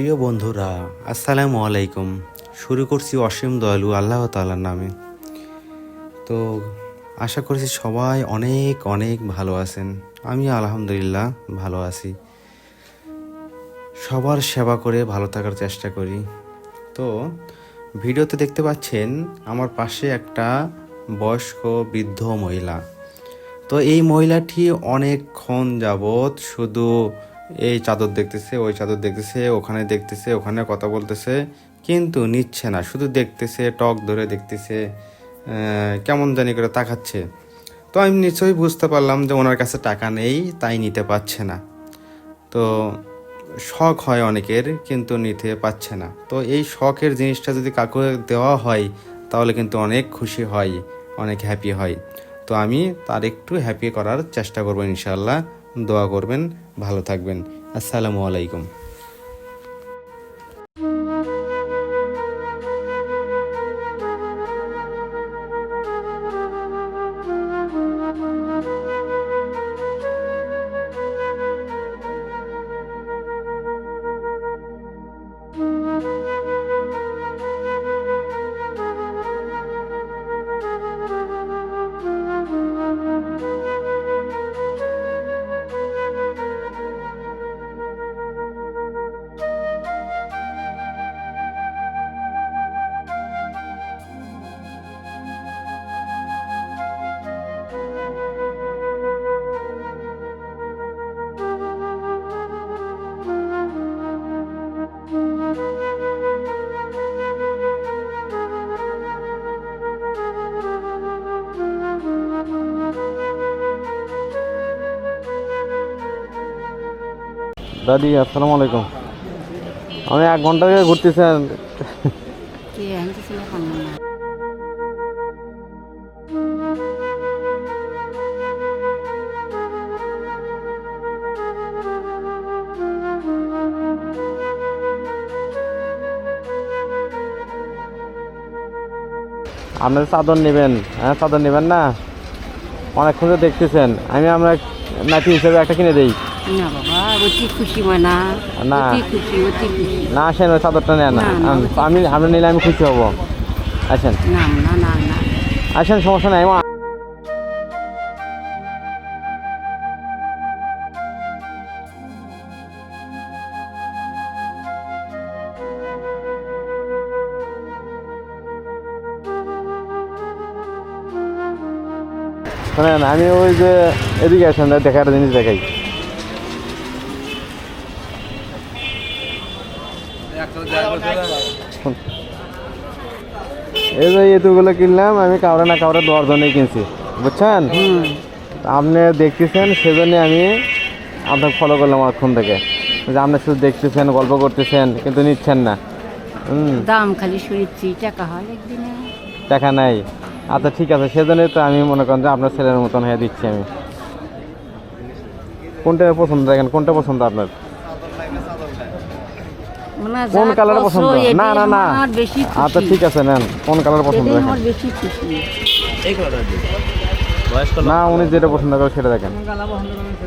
প্রিয় বন্ধুরা, আসসালামু আলাইকুম। শুরু করছি অসীম দয়ালু আল্লাহ তাআলার নামে। তো আশা করছি সবাই অনেক অনেক ভালো আছেন। আমি আলহামদুলিল্লাহ ভালো আছি। সবার সেবা করে ভালো থাকার চেষ্টা করি। তো ভিডিওতে দেখতে পাচ্ছেন আমার পাশে একটা বয়স্ক বৃদ্ধ মহিলা। তো এই মহিলাটি অনেকক্ষণ যাবৎ শুধু এই চাদর দেখতেছে, ওই চাদর দেখতেছে, ওখানে দেখতেছে, ওখানে কথা বলতেছে, কিন্তু নিচ্ছে না, শুধু দেখতেছে, টক ধরে দেখতেছে, কেমন জানি করে তাকাচ্ছে। তো আমি নিশ্চয়ই বুঝতে পারলাম যে ওনার কাছে টাকা নেই, তাই নিতে পারছে না। তো শখ হয় অনেকের, কিন্তু নিতে পারছে না। তো এই শখের জিনিসটা যদি কাউকে দেওয়া হয় তাহলে কিন্তু অনেক খুশি হয়, অনেক হ্যাপি হয়। তো আমি তার একটু হ্যাপি করার চেষ্টা করবো ইনশাআল্লাহ। দোয়া করবেন, ভালো থাকবেন। আসসালামু আলাইকুম। দাদি আসসালামু আলাইকুম। আমি 1 ঘন্টা থেকে ঘুরতেছেন। আপনার চাদর নেবেন? হ্যাঁ, চাদর নেবেন না? অনেকক্ষণ ধরে দেখতেছেন। আমি আমরা নাতি হিসেবে একটা কিনে দেই। না বাবা, অতি খুশি হয় না। না। অতি খুশি, অতি খুশি। না, আসেন, ওই চাদরটা নেন না। আমি আপনি নিলে আমি খুশি হব। আসেন, না না না না। আসেন, সমস্যা নাই। শোনেন, আমি ওই যে এদিকে আসেন, দেখা একটা জিনিস দেখাই। এই যে এতগুলো কিনলাম আমি, কাউরে না কাউরে দেওয়ার জন্যই কিনছি, বুঝছেন? আপনি দেখতেছেন, সেজন্য আমি আপনাকে ফলো করলাম অনেকক্ষণ থেকে, যে আপনি শুধু দেখতেছেন, গল্প করতেছেন, কিন্তু নিচ্ছেন না। দাম খালি শুনেছি, টাকা হয় একদিনে। টাকা নাই? আচ্ছা, ঠিক আছে, সেজন্যই তো আমি মনে করেন যে আপনার ছেলের মতন হয়ে দিচ্ছি আমি। কোনটা পছন্দ দেখেন, কোনটা পছন্দ আপনার? কোন কালার পছন্দ? না না না, আচ্ছা ঠিক আছে, নেন। কোন কালার পছন্দ দেখেন? না, উনি যেটা পছন্দ করে সেটা দেখেন।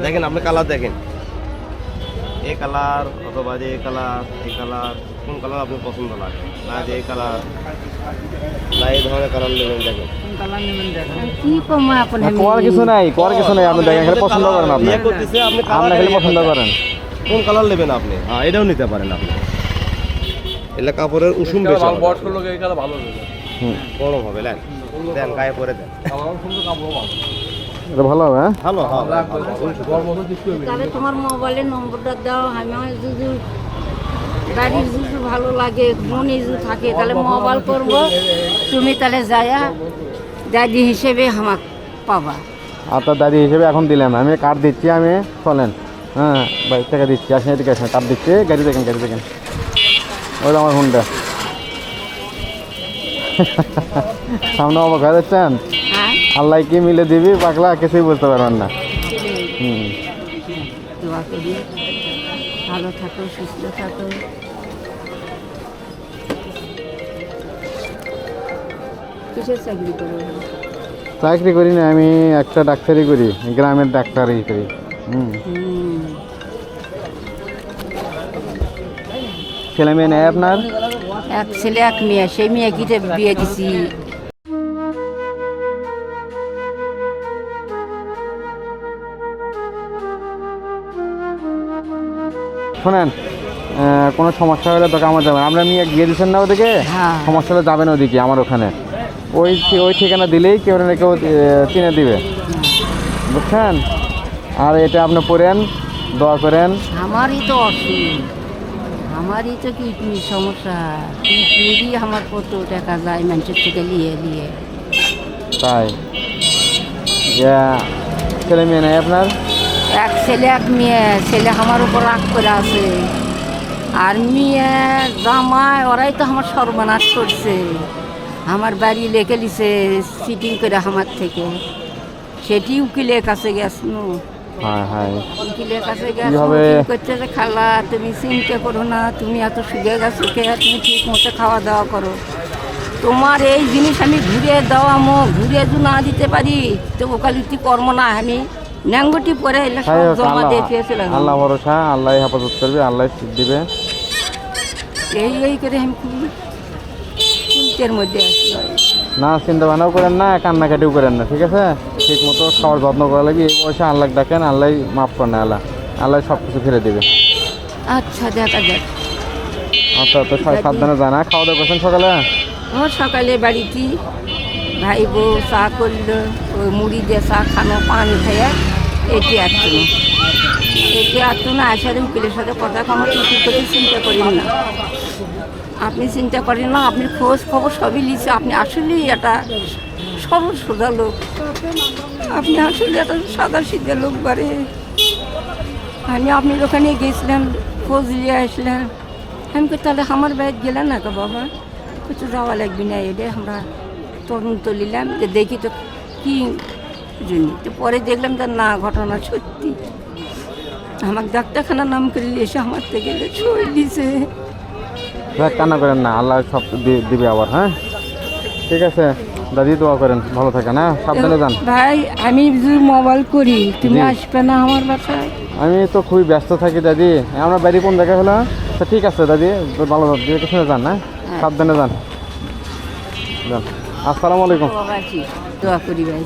দেখেন, আপনি কালার দেখেন, এই কালার অথবা যে এই কালার, এই কালার, কোন কালার আপনার পছন্দ লাগে? না যে এই কালার, না এই ধরনের কালার নেবেন, দেখেন। কি কম আপনি? করার কিছু নাই, করার কিছু নাই, আপনি দেখেন, খালি পছন্দ করেন। আপনি আপনি খালি পছন্দ করেন। কোন কালার নেবেন আপনি? হ্যাঁ, এটাও নিতে পারেন আপনি। এলা কাপড়ের উষুম বেশি হবে, গরম হবে। দেন, গায়ে পরে দেন, এটা ভালো হবে। হ্যাঁ, ভালো হবে। তাহলে তোমার মোবাইলের নম্বরটা দাও। আমি যদি গাড়ির যদি ভালো লাগে, মনে যদি থাকে, তাহলে মোবাইল করবো। তুমি তাহলে যায়া দাদি হিসেবে আমাকে পাবা। আপনার দাদি হিসেবে এখন দিলাম আমি, কার্ড দিচ্ছি আমি, চলেন। হ্যাঁ ভাই, টাকা দিচ্ছি, আসেন এদিকে আসেন, কার্ড দিচ্ছি। গাড়ি দেখেন, গাড়ি দেখেন, ওই আমার হুন্ডা। সামনে অবাক হয়ে যাচ্ছেন? হ্যাঁ, আল্লাহ কি মিলে দিবি, পাগলা, কিছুই বুঝতে পারবেন না। দোয়া করি ভালো থাকো, সুস্থ থাকো। কিসের চাকরি করো? চাকরি করি না, আমি একটা ডাক্তারি করি, গ্রামের ডাক্তারি করি। ছেলে মেয়ে নেই আপনার? এক ছেলে এক মেয়ে, সেই মেয়ে কিতে বিয়ে দিছি। শোনেন, কোনো সমস্যা হলে তোকে আমার যাবেন, আপনার মেয়ে গিয়ে দিচ্ছেন না ওদিকে, হ্যাঁ। সমস্যা হলে যাবেন ওদিকে আমার ওখানে, ওই ঠিকানা দিলেই কেউ না কেউ চিনে দিবে, বুঝছেন? আর এটা আপনি পড়েন, দোয়া করেন। আমারই তো অসুখ, আমারই তো কিডনি সমস্যা, কিডনিরই আমার কত টাকা যায় মানুষের থেকে নিয়ে নিয়ে। তাই ছেলে মেয়ে নেই আপনার? এক ছেলে এক মেয়ে, ছেলে আমার উপর রাগ করে আছে, আর মেয়ে জামাই ওরাই তো আমার সর্বনাশ করছে। আমার বাড়ি লেখে লিছে সিটিং করে আমার থেকে, সেটি উকিলের কাছে গেছিল। হ্যাঁ হ্যাঁ, উকিলের কাছে কি গেছে, হবে? উকিল করছে যে খালা তুমি চিন্তা করো না, তুমি এত সুখে গেছো কে, তুমি ঠিক মতো খাওয়া দাওয়া করো, তোমার এই জিনিস আমি ঘুরে দেওয়া ঘুরে যদি না দিতে পারি তো ওকালতি কর্ম না, আমি ন্যাঙ্গটি পরে এলে সব জমা দিয়ে খেয়েছিলাম। আল্লাহ ভরসা, আল্লাহ হেফাজত করবে, আল্লাহ ঠিক দিবে। এই করে আমি খুব চিন্তার মধ্যে আছি। না চিন্তা ভাবনাও করেন না, কান্নাকাটিও করেন না, ঠিক আছে? ঠিক মতো খাওয়ার যত্ন করা লাগে, এই বয়সে আল্লাহ ডাকেন, আল্লাহ মাফ করেন, আল্লাহ সব কিছু ফিরে দেবে। আচ্ছা দেখা যাক। আচ্ছা, তো সাবধানে জানা। খাওয়া দাওয়া করছেন সকালে? আমার সকালে বাড়িতে ভাই বউ চা করলো, ওই মুড়ি দিয়ে চা খানো, পান খাইয়া এটি আসতো না আসার উকিলের সাথে কথা কমা, কিছু করে চিন্তা করেন না, আপনি চিন্তা করেন না, আপনি খোঁজ খবর সবই লিখছে, আপনি আসলেই একটা সরল সোজা লোক, আপনি আসলে একটা সাদা সিধা লোক বারে। আমি আপনার ওখানে গেছিলাম, খোঁজ নিয়ে আসলাম, আমি কই তাহলে আমার বাইরে গেলাম না তো বাবা, কিছু যাওয়া লাগবে না, এটা আমরা তদন্ত নিলাম যে দেখি তো কী জন্য, তো পরে দেখলাম তার না ঘটনা সত্যি, আমাকে ডাক্তারখানার নাম করে এসে আমার থেকে ছই দিছে। কান্না করেন না, আল্লাহ সব দিবে আবার। হ্যাঁ ঠিক আছে দাদি, দোয়া করেন, ভালো থাকেন। হ্যাঁ সাবধানে যান। ভাই আমি যদি মোবাইল করি তুমি জি। আসবে না আমার বাসায়? আমি তো খুবই ব্যস্ত থাকি দাদি। আমরা বাড়ি কোন জায়গায় হলো? আচ্ছা ঠিক আছে দাদি, ভালো দেখে শুনে যান। হ্যাঁ সাবধানে যান। আসসালামু আলাইকুম। দোয়া করি ভাই।